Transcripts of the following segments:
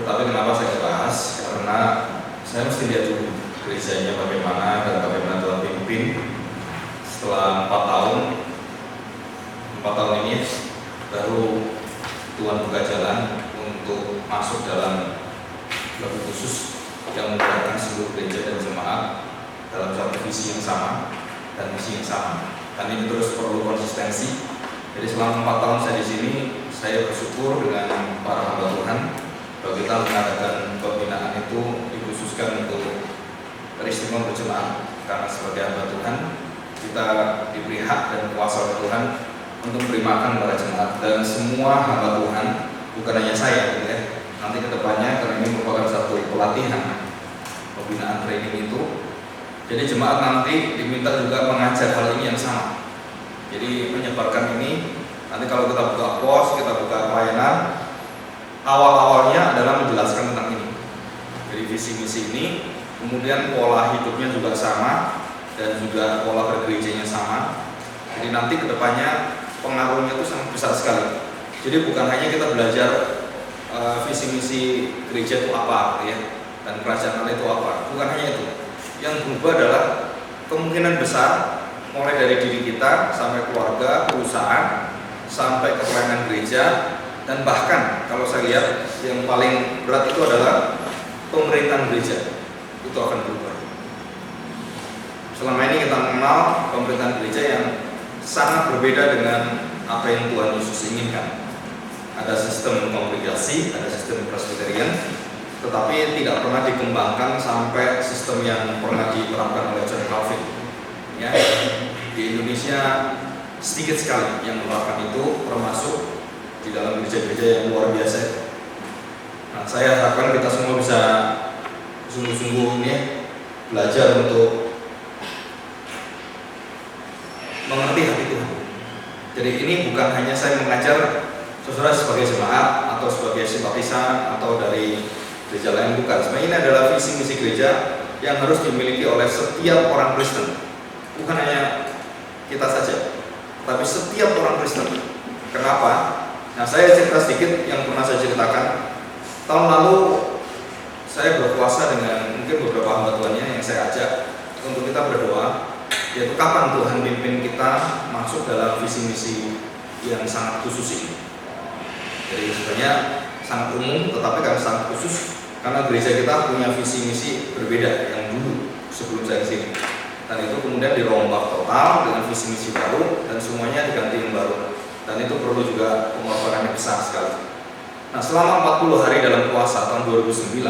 Tetapi kenapa saya bahas? Karena saya mesti lihat dulu gerejanya bagaimana dan bagaimana Tuhan pimpin. Setelah 4 tahun ini baru Tuhan buka jalan untuk masuk dalam lebih khusus yang menggerakkan seluruh gereja dan jemaat dalam satu visi yang sama dan misi yang sama. Dan ini terus perlu konsistensi. Jadi selama 4 tahun saya di sini, saya bersyukur dengan para hamba Tuhan bahwa kita mengadakan pembinaan itu dikhususkan untuk peristiwa berjemaat, karena sebagai hamba Tuhan kita diberi hak dan kuasa oleh Tuhan untuk memberi makan para jemaat dan semua hamba Tuhan, bukan hanya saya gitu ya. Nanti kedepannya, karena ini merupakan satu pelatihan pembinaan training itu, jadi jemaat nanti diminta juga mengajar hal ini yang sama. Jadi menyebarkan ini, nanti kalau kita buka pos, kita buka pelayanan, awal-awalnya adalah menjelaskan tentang ini. Jadi visi misi ini, kemudian pola hidupnya juga sama dan juga pola bergerejanya sama. Jadi nanti kedepannya pengaruhnya itu sangat besar sekali. Jadi bukan hanya kita belajar visi misi gereja itu apa ya, dan kerajaan Allah itu apa, bukan hanya itu. Yang berubah adalah kemungkinan besar mulai dari diri kita sampai keluarga, perusahaan, sampai ke pelayanan gereja, dan bahkan kalau saya lihat yang paling berat itu adalah pemerintahan gereja itu akan berubah. Selama ini kita mengenal pemerintahan gereja yang sangat berbeda dengan apa yang Tuhan Yesus inginkan. Ada sistem kongregasi, ada sistem presbyterian, tetapi tidak pernah dikembangkan sampai sistem yang pernah diterapkan oleh John Calvin. Ya, di Indonesia sedikit sekali yang menerapkan itu, termasuk di dalam gereja-gereja yang luar biasa. Nah, saya harapkan kita semua bisa sungguh-sungguh ini belajar untuk mengerti hati Tuhan. Jadi ini bukan hanya saya mengajar saudara sebagai jemaat atau sebagai simpatisan atau dari gereja lain, bukan. Sebenarnya ini adalah visi misi gereja yang harus dimiliki oleh setiap orang Kristen, bukan hanya kita saja, tapi setiap orang Kristen. Kenapa? Nah, saya cerita sedikit yang pernah saya ceritakan. Tahun lalu saya berpuasa dengan mungkin beberapa hamba Tuhannya yang saya ajak untuk kita berdoa, yaitu kapan Tuhan pimpin kita masuk dalam visi misi yang sangat khusus ini. Jadi sebenarnya sangat umum, tetapi karena sangat khusus, karena gereja kita punya visi misi berbeda yang dulu sebelum saya kesini. Dan itu kemudian dirombak total dengan visi misi baru dan semuanya diganti yang baru. Dan itu perlu juga pengorbanan yang besar sekali. Nah, selama 40 hari dalam puasa tahun 2009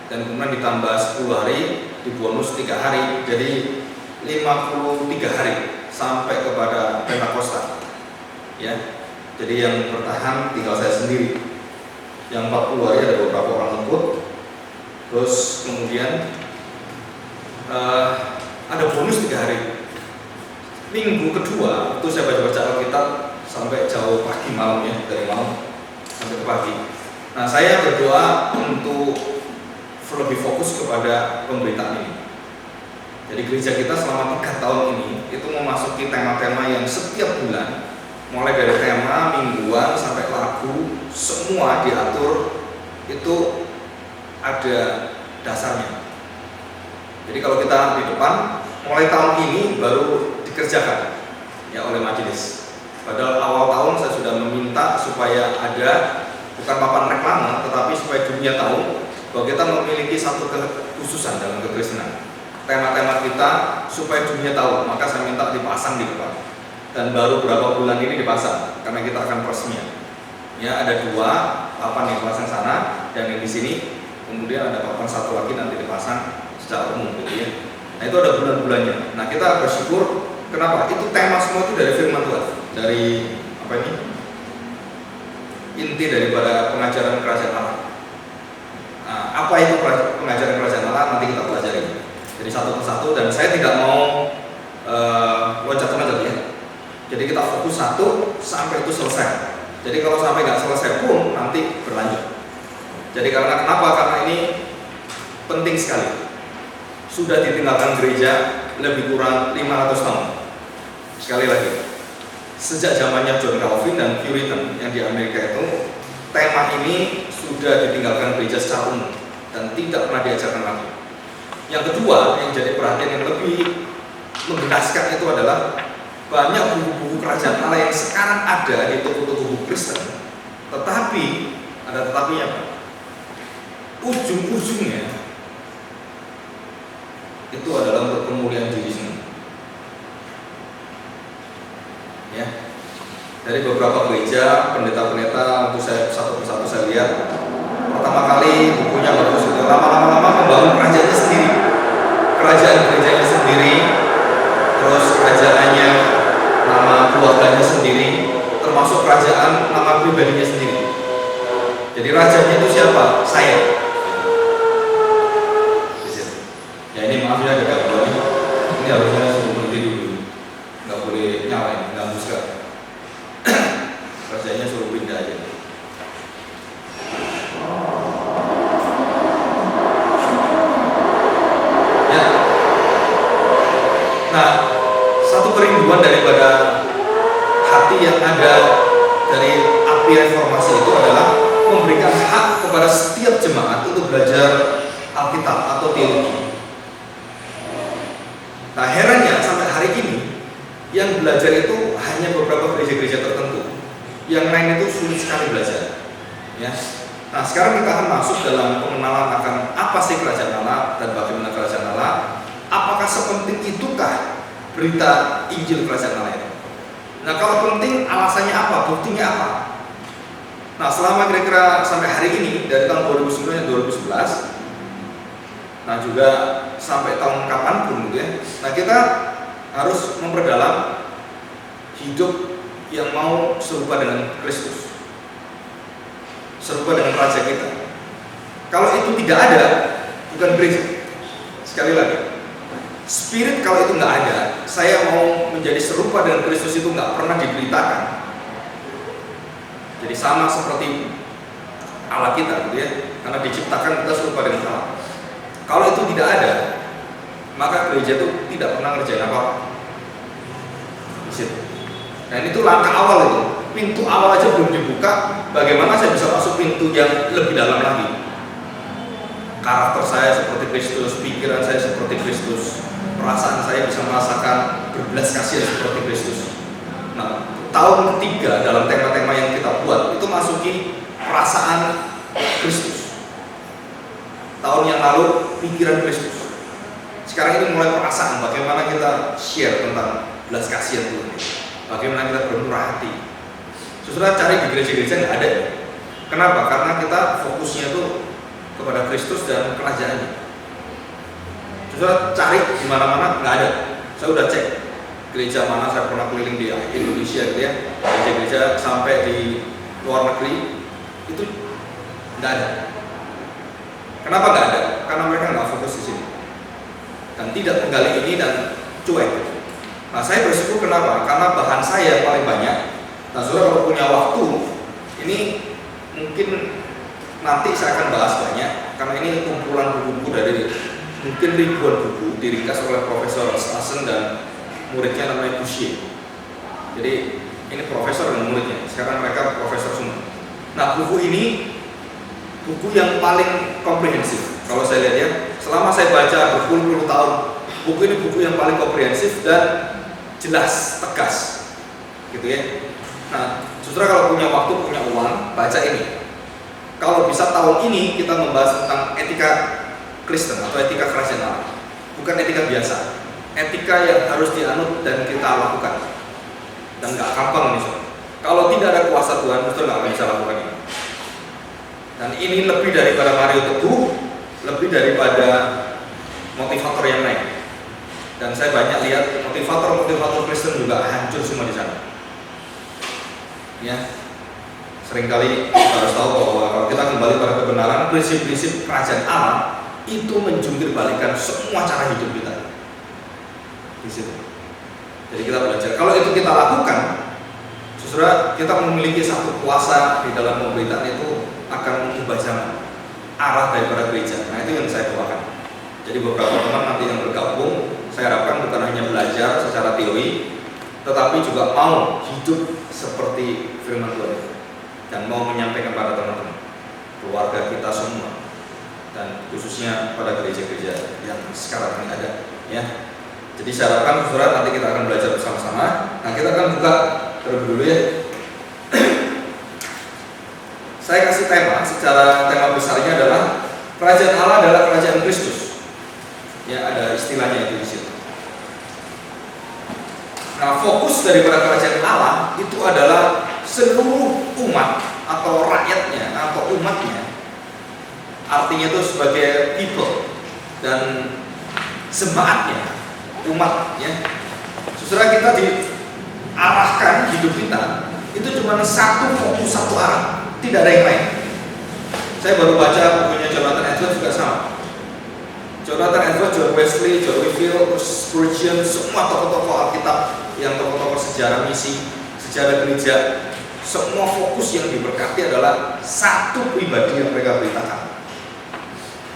dan kemudian ditambah 10 hari di bonus 3 hari, jadi 53 hari sampai kepada Pentakosta. Ya. Jadi yang bertahan tinggal saya sendiri. Yang 40 hari ada beberapa orang ikut. Terus kemudian ada bonus 3 hari. Minggu kedua itu saya baca-baca Alkitab sampai jauh pagi malam ya, dari malam sampai ke pagi. Nah, saya berdoa untuk lebih fokus kepada pemberitaan ini. Jadi gereja kita selama 3 tahun ini itu memasuki tema-tema yang setiap bulan, mulai dari tema mingguan sampai lagu, semua diatur itu ada dasarnya. Jadi kalau kita di depan, mulai tahun ini baru dikerjakan ya oleh majelis. Padahal awal tahun saya sudah meminta supaya ada bukan papan reklame, tetapi supaya dunia tahu bahwa kita memiliki satu kekhususan dalam kekristenan. Tema-tema kita supaya dunia tahu, maka saya minta dipasang di depan. Dan baru beberapa bulan ini dipasang karena kita akan peresmian. Ya, ada 2 papan yang dipasang sana dan yang di sini. Kemudian ada papan satu lagi nanti dipasang secara umum gitu ya. Nah, itu ada bulan-bulannya. Nah, kita bersyukur. Kenapa? Itu tema semua itu dari firman Tuhan. Dari apa ini? Inti daripada pengajaran kerajaan Allah. Nah, apa itu pengajaran kerajaan Allah? Nanti kita pelajari. Jadi satu persatu, dan saya tidak mau loncat-loncat ya. Jadi kita fokus satu sampai itu selesai. Jadi kalau sampai nggak selesai pun nanti berlanjut. Jadi kenapa? Karena ini penting sekali. Sudah ditinggalkan gereja lebih kurang 500 tahun. Sekali lagi, sejak zamannya John Calvin dan Puritan yang di Amerika tema ini sudah ditinggalkan gereja secara umum dan tidak pernah diajarkan lagi. Yang kedua, yang jadi perhatian yang lebih menggenaskan itu adalah banyak buku-buku kerajaan Allah yang sekarang ada di toko-toko buku Kristen, tetapi ada tetapinya, Pak. Ujung-ujungnya itu adalah untuk kemuliaan diri sendiri. Ya, dari beberapa gereja, pendeta-pendeta untuk saya satu persatu saya lihat, pertama kali bukunya bagus, lama-lama membangun kerajaannya sendiri, kerajaan gerejanya sendiri, terus kerajaannya, nama keluarganya sendiri, termasuk kerajaan nama pribadinya sendiri. Jadi rajanya itu siapa? Saya. Ya ini maafnya ada gangguan. Ini harusnya suruh berhenti dulu, nggak boleh nyalain, nggak muska. Rajanya suruh pindah aja. Ya. Nah, satu kerinduan daripada hati yang ada dari api reformasi itu adalah memberikan hak kepada setiap jemaat untuk belajar Alkitab atau teologi. Nah, herannya sampai hari ini yang belajar itu hanya beberapa gereja-gereja tertentu. Yang lain itu sulit sekali belajar. Ya. Nah, sekarang kita akan masuk dalam pengenalan akan apa sih kerajaan Allah dan bagaimana kerajaan Allah. Apakah sepenting itukah berita Injil kerajaan Allah itu? Nah, kalau penting alasannya apa? Buktinya apa? Nah, selama kira-kira sampai hari ini dari tahun 2009 dan 2011, nah juga sampai tahun kapanpun gitu ya. Nah, kita harus memperdalam hidup yang mau serupa dengan Kristus, serupa dengan Raja kita. Kalau itu tidak ada, bukan gereja. Sekali lagi, spirit kalau itu nggak ada, saya mau menjadi serupa dengan Kristus itu nggak pernah diberitakan. Jadi sama seperti Allah kita gitu ya, karena diciptakan kita serupa dengan Allah. Kalau itu tidak ada, maka gereja itu tidak pernah ngerjain apa-apa. Dan itu langkah awal itu. Pintu awal aja belum dibuka, bagaimana saya bisa masuk pintu yang lebih dalam lagi? Karakter saya seperti Kristus, pikiran saya seperti Kristus, perasaan saya bisa merasakan berbelas kasihan seperti Kristus. Nah, tahun ketiga dalam tema-tema yang kita buat itu masuki perasaan Kristus. Tahun yang lalu pikiran Kristus. Sekarang ini mulai perasaan, bagaimana kita share tentang belas kasihan Tuhan, bagaimana kita bermurah hati. Saudara cari di gereja-gereja nggak ada. Kenapa? Karena kita fokusnya tuh kepada Kristus dan kerajaannya. Saudara cari di mana-mana nggak ada. Saya udah cek gereja mana saya pernah keliling di Indonesia gitu ya, gereja-gereja sampai di luar negeri itu nggak ada. Kenapa nggak ada? Karena mereka nggak fokus di sini dan tidak menggali ini dan cuek. Nah, saya bersyukur kenapa? Karena bahan saya paling banyak. Nah, saudara kalau punya waktu, ini mungkin nanti saya akan bahas banyak karena ini kumpulan buku-buku dari mungkin ribuan buku diringkas oleh Profesor Stassen dan muridnya namanya Boucher. Jadi ini profesor dan muridnya. Sekarang mereka profesor semua. Nah, buku ini buku yang paling komprehensif. Kalau saya lihat ya, selama saya baca berpuluh-puluh tahun, buku ini buku yang paling komprehensif dan jelas, tegas, gitu ya. Nah, saudara kalau punya waktu, punya uang, baca ini. Kalau bisa tahun ini kita membahas tentang etika Kristen atau etika kerajaan Allah, bukan etika biasa, etika yang harus dianut dan kita lakukan. Dan nggak gampang nih, saudara. Kalau tidak ada kuasa Tuhan, saudara nggak akan bisa lakukan ini. Dan ini lebih daripada Mario Teguh, lebih daripada motivator yang lain. Dan saya banyak lihat motivator Kristen juga hancur semua di sana. Ya, seringkali kita harus tahu bahwa kalau kita kembali pada kebenaran, prinsip-prinsip kerajaan Allah itu menjungkir balikan semua cara hidup kita. Di situ. Jadi kita belajar. Kalau itu kita lakukan, saudara, kita memiliki satu kuasa di dalam pemberitaan itu akan mengubah zaman, arah daripada gereja. Nah, itu yang saya doakan. Jadi beberapa teman nanti yang bergabung, saya harapkan bukan hanya belajar secara teori, tetapi juga mau hidup seperti firman Tuhan. dan mau menyampaikan pada teman-teman, keluarga kita semua, dan khususnya pada gereja-gereja yang sekarang ini ada, ya. Jadi saya harapkan saudara nanti kita akan belajar bersama-sama. Nah, kita akan buka terlebih dulu ya. Saya kasih tema besarnya adalah kerajaan Allah adalah kerajaan Kristus. Ya, ada istilahnya itu di situ. Nah, fokus daripada kerajaan Allah itu adalah seluruh umat atau rakyatnya atau umatnya. Artinya itu sebagai people dan jemaatnya, umat, ya. Saudara, kita diarahkan hidup kita itu cuma satu fokus, satu arah, tidak ada yang lain. Saya baru baca bukunya Jonathan Edwards juga sama. Jonathan Edwards, John Wesley, John Whitefield, Spurgeon, semua tokoh-tokoh Alkitab, yang tokoh-tokoh sejarah misi, sejarah gereja, semua fokus yang diberkati adalah satu pribadi yang mereka beritakan.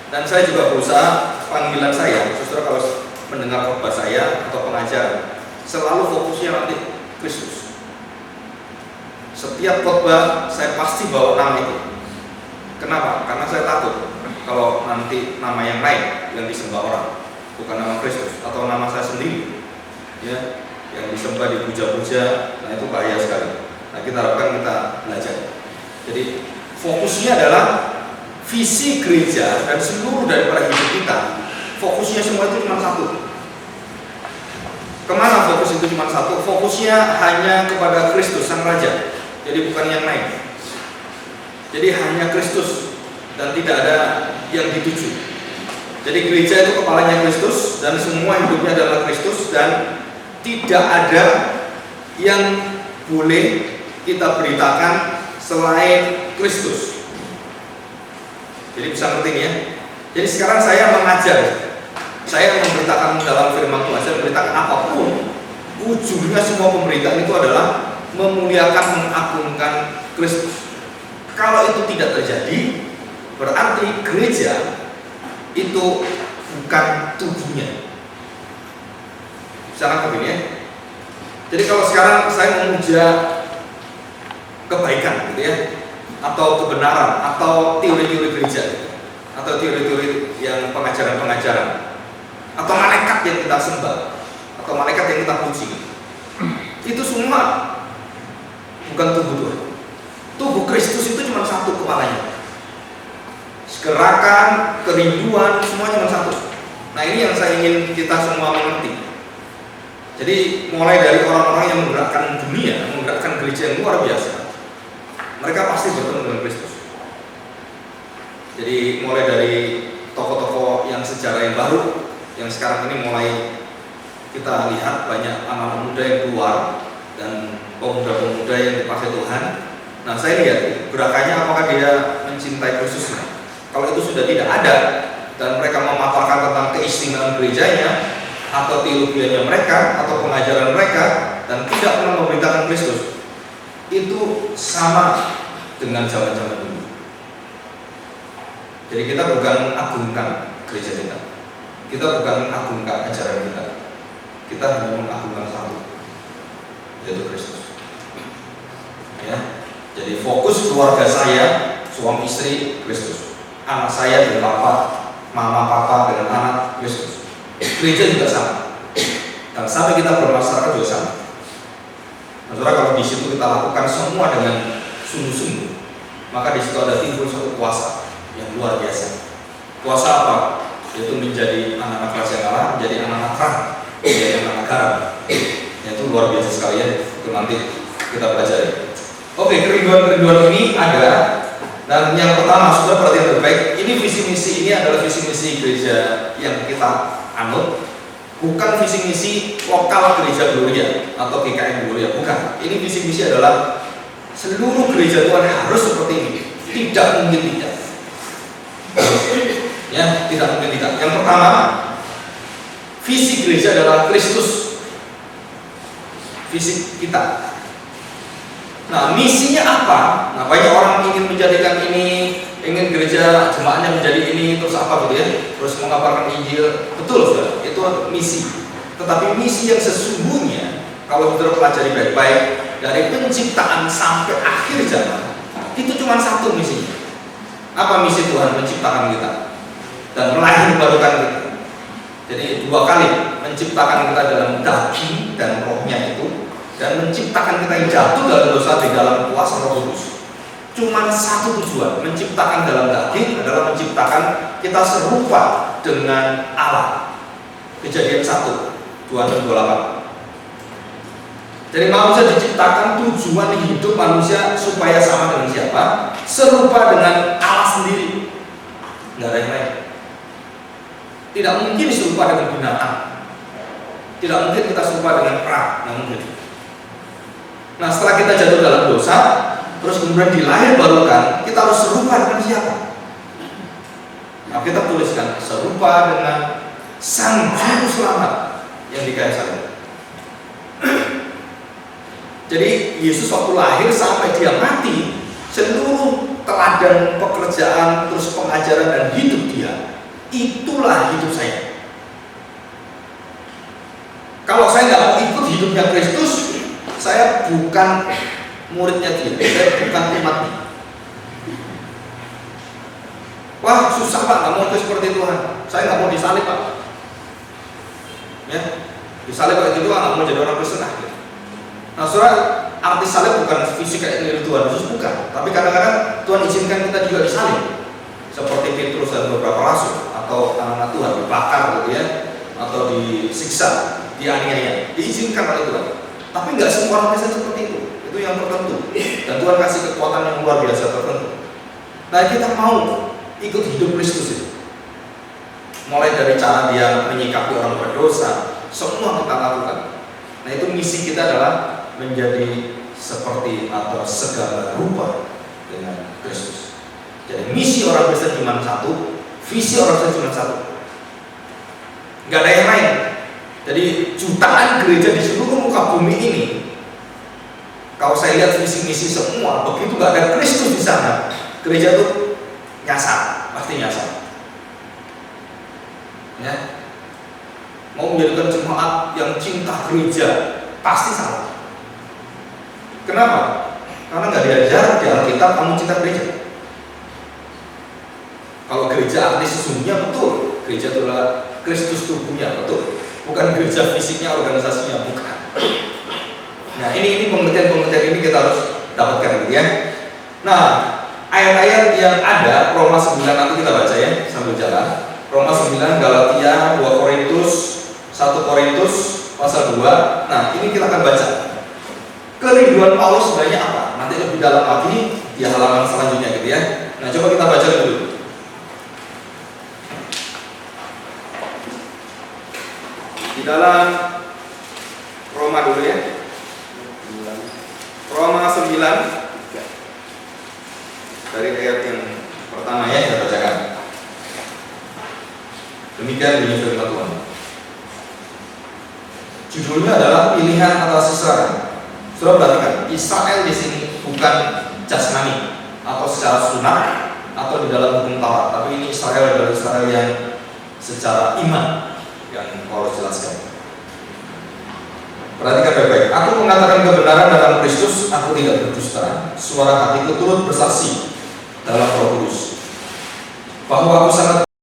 Dan saya juga berusaha, panggilan saya, saudara kalau mendengar khotbah saya atau pengajaran, selalu fokusnya nanti Kristus. Setiap khotbah saya pasti bawa nama itu. Kenapa? Karena saya takut kalau nanti nama yang lain yang disembah orang, bukan nama Kristus atau nama saya sendiri, ya, yang disembah dipuja-puja. Nah, itu bahaya sekali. Nah, kita harapkan kita belajar. Jadi fokusnya adalah visi gereja dan seluruh daripada hidup kita. Fokusnya semua itu cuma satu. Kemana fokus itu cuma satu? Fokusnya hanya kepada Kristus Sang Raja. Jadi bukan yang lain. Jadi hanya Kristus dan tidak ada yang dituju. Jadi gereja itu kepalanya Kristus dan semua hidupnya adalah Kristus, dan tidak ada yang boleh kita beritakan selain Kristus. Jadi bisa ngerti ya. Jadi sekarang saya mengajar, saya memberitakan dalam firman Tuhan, saya memberitakan apapun, ujungnya semua pemberitaan itu adalah memuliakan, mengagungkan Kristus. Kalau itu tidak terjadi, berarti gereja itu bukan tubuhnya. Bisa ngerti ya? Jadi kalau sekarang saya memuja kebaikan gitu ya, atau kebenaran, atau teori-teori gereja, atau teori-teori yang pengajaran-pengajaran, atau malaikat yang kita sembah, atau malaikat yang kita puji, itu semua bukan tubuh Tuhan. Tubuh Kristus itu cuma satu kepalanya. Gerakan, kerinduan, semua cuma satu. Nah, ini yang saya ingin kita semua mengerti. Jadi mulai dari orang-orang yang menggerakkan dunia, menggerakkan gereja yang luar biasa, mereka pasti bertemu dengan Kristus. Jadi mulai dari tokoh-tokoh yang sejarah yang baru, yang sekarang ini mulai kita lihat banyak anak muda yang keluar dan pemuda-pemuda yang dipakai Tuhan. Nah, saya lihat gerakannya apakah dia mencintai Kristus. Kalau itu sudah tidak ada dan mereka memaparkan tentang keistimewaan gerejanya atau teologianya mereka atau pengajaran mereka dan tidak pernah memberitakan Kristus, itu sama dengan zaman-zaman dulu. Jadi kita bukan mengagungkan gereja kita, kita bukan mengagungkan ajaran kita, kita hanya mengagungkan satu, yaitu Kristus. Ya, jadi fokus keluarga saya, suami istri Kristus, anak saya dengan papa, mama papa dengan anak Kristus. Gereja juga sama, dan sampai kita bermasyarakat juga sama. Nah, saudara, kalau di situ kita lakukan semua dengan sungguh-sungguh, maka di situ ada timbul suatu kuasa yang luar biasa. Kuasa apa? Yaitu menjadi anak-anak kerajaan Allah, menjadi anak-anak terang, menjadi anak-anak garam. Itu luar biasa sekali ya. Itu nanti kita pelajari. Oke, kerinduan-kerinduan ini ada. Dan yang pertama, sudah perhatian terbaik. Ini visi misi ini adalah visi misi gereja yang kita anut. Bukan visi misi lokal gereja Gloria atau GKM Gloria, bukan. Ini visi misi adalah seluruh gereja Tuhan harus seperti ini. Tidak mungkin tidak. Ya, tidak mungkin tidak. Yang pertama, visi gereja adalah Kristus. Visi kita. Nah, misinya apa? Nah, banyak orang ingin menjadikan ini, ingin gereja jemaatnya menjadi ini, terus apa gitu ya, terus mengabarkan Injil. Betul, saudara, itu misi. Tetapi misi yang sesungguhnya, kalau kita pelajari baik-baik dari penciptaan sampai akhir zaman, itu cuma satu misinya. Apa misi Tuhan? Menciptakan kita dan melahirkan kita. Jadi dua kali menciptakan kita dalam daging dan rohnya itu, dan menciptakan kita yang jatuh dalam dosa di dalam kuasa Roh Kudus. Cuma satu tujuan, menciptakan dalam daging adalah menciptakan kita serupa dengan Allah. Kejadian 1, 2:28. Jadi manusia diciptakan tujuan hidup manusia supaya sama dengan siapa? Serupa dengan Allah sendiri. Nggak ada yang lain. Tidak mungkin serupa dengan binatang. Tidak mungkin kita serupa dengan kera, nggak mungkin. Nah, setelah kita jatuh dalam dosa, terus kemudian dilahirkan, kita harus serupa dengan siapa? Nah, kita tuliskan serupa dengan Sang Juru Selamat yang dikasih salib. Jadi Yesus waktu lahir sampai dia mati, seluruh teladan pekerjaan, terus pengajaran dan hidup dia, itulah hidup saya. Kalau saya nggak mau ikut hidupnya Kristus, saya bukan muridnya dia, saya bukan umatnya. Wah, susah Pak, nggak mau ikut seperti Tuhan. Saya nggak mau disalib Pak. Ya, disalib kayak gitu, nggak mau jadi orang Kristen. Nah, saudara, arti salib bukan fisik kayak ini Tuhan Yesus, bukan. Tapi kadang-kadang Tuhan izinkan kita juga disalib, seperti Petrus dan beberapa rasul, atau anak-anak Tuhan dibakar gitu ya, atau disiksa, dianiaya, diizinkan oleh Tuhan. Tapi nggak semua orang Kristen seperti itu yang tertentu. Dan Tuhan kasih kekuatan yang luar biasa tertentu. Nah, kita mau ikut hidup Kristus itu. Mulai dari cara dia menyikapi orang berdosa, semua kita lakukan. Nah, itu misi kita adalah menjadi seperti atau segala rupa dengan Kristus. Jadi misi orang Kristen cuma satu, visi orang Kristen cuma satu. Nggak ada yang lain. Jadi jutaan gereja di seluruh muka bumi ini, kalau saya lihat visi misi semua, begitu nggak ada Kristus di sana, gereja itu nyasar, pasti nyasar. Ya, mau menjadikan jemaat yang cinta gereja pasti salah. Kenapa? Karena nggak diajar di Alkitab kamu cinta gereja. Kalau gereja arti sesungguhnya betul, gereja itulah Kristus tubuhnya, betul. Bukan gereja fisiknya, organisasinya, bukan. Nah, ini pengertian ini kita harus dapatkan gitu ya. Nah, ayat-ayat yang ada Roma 9 nanti kita baca ya sambil jalan. Roma 9, Galatia, 2 Korintus, 1 Korintus pasal 2. Nah, ini kita akan baca. Kerinduan Paulus sebenarnya apa? Nanti lebih dalam lagi di halaman selanjutnya gitu ya. Nah, coba kita baca dulu. Di dalam Roma dulu ya. Roma 9 dari ayat yang pertama ya, kita bacakan. Demikian bunyi firman Tuhan. Judulnya adalah pilihan atas Israel. Saudara perhatikan, Israel di sini bukan jasmani atau secara sunat atau di dalam hukum Taurat, tapi ini Israel adalah Israel yang secara iman yang Paulus jelaskan. Perhatikan baik-baik. Aku mengatakan kebenaran dalam Kristus, aku tidak berdusta. Suara hatiku turut bersaksi dalam Roh Kudus bahwa aku sangat